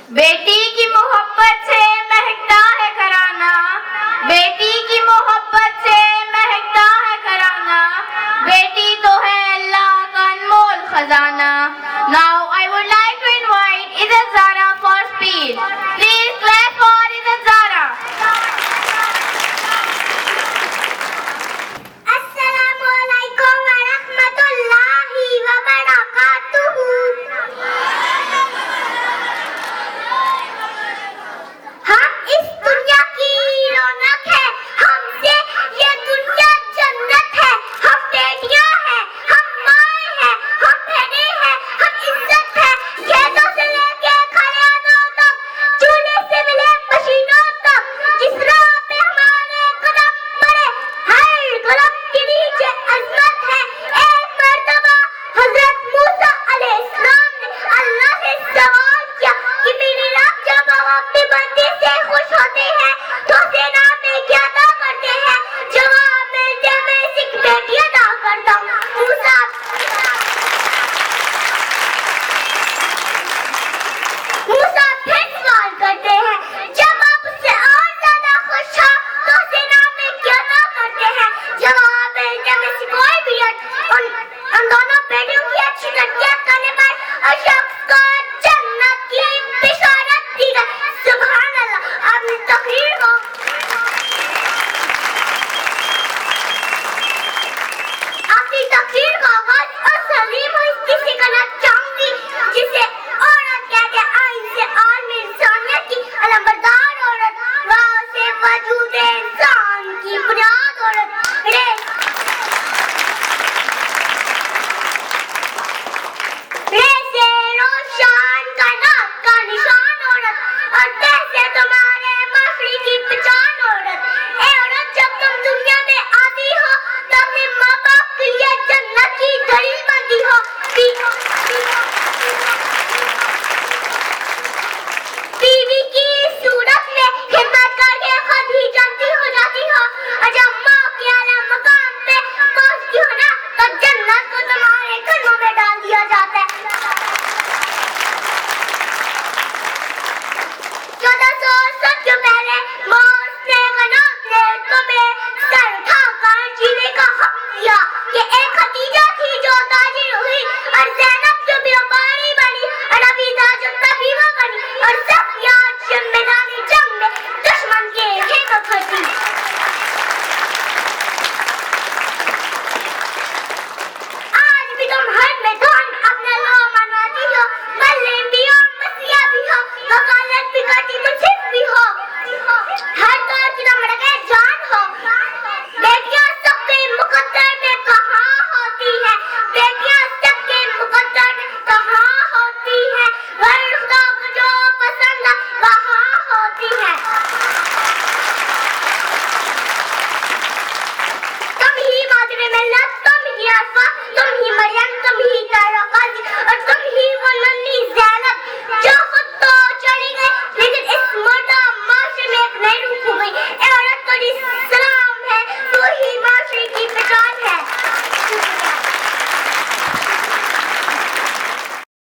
बेटी की मोहब्बत से महकता है घराना, बेटी की मोहब्बत से महकता है घराना, बेटी तो है अल्लाह का अनमोल खजाना। Now I would like to invite Izzat Zara for speech. Please clap for Izzat Zara. Assalamualaikum warahmatullahi wabarakatuh. हम इस दुनिया की रौनक है, हमसे ये दुनिया जन्नत है। हम बेटियां हैं, हम माएँ हैं, हम बहनें हैं, हम इज्जत है। खेतों से लेके खलिहानों तक, चूल्हे से मिले मशीनों तक, जिस राह पे हमारे कदम बढ़े, हर कदम के नीचे अज़मत है। एक मर्तबा हज़रत मूसा अलैहिस्सलाम ने अल्लाह से सवाल किया कि मेरे रब जब अपने बंदे से खुश होते हैं तो सेना में क्या अदा करते हैं? जवाब मिलते मैं सिख बेटी अदा करता हूँ। मूसा फिर सवाल करते हैं, जब आप उससे और ज्यादा खुश हो तो सेना में क्या अदा करते हैं? जवाब मिलते मैं सिखोई भी उन दोनों बेटियों की अच्छी तरबियत करने पर शख्स को जन्नत की बिशारत दी गई। सुभान अल्लाह। आपने तकरीर को आगाज और सलीम हिस्से से करना चाहूंगी, जिसे औरत कहते हैं। आइन से आलमी इंसानियत की अलमबरदार औरत, वाव से वजूद इंसान की बुनियाद औरत, रे से रोशन कायनात का निशान औरत, और तह से तुम्हारे माशरे की पहचान औरत। ए औरत, जब तुम दुनिया में आती हो तो अपने माँ बाप के लिए जन्नत की दलील बनती हो। बीवी की सूरत में खिदमत करके खुद ही जन्नती हो जाती हो, और जब माँ के आला मकाम पे पहुंचती हो ना तो जन्नत को तुम्हारे कदमों में डाल दिया जाता है। 1400 पहले मौसम गनात ने तुम्हें सर उठाकर जीने का हक दिया कि एक खदीजा थी जो ताजिर हुई, और ज़ैनब जो व्यापारी बनी, और अबीदा जो तबीबा बनी, और सफिया जो मैदानी जंग में दुश्मन के खेतों फंसी। आज भी तुम हर मैदान अपना लो मनाती हो, मल्ले भी हो, मसीहा भी हो, वकालत भी करती मुझे भी हो, हर दौर की तुम लगे जान हो। बेटियां सबके मुकद्दर में कहाँ होती है? बेटियां सबके मुकद्दर में कहाँ होती है? घर खुदा को जो पसंद है वहाँ होती है। तुम ही मादरे मिल्लत, तुम ही अरफा, तुम ही मरियम, तुम ही कायरा काजी, और तुम ही वो नन्ही ज़ैनब जो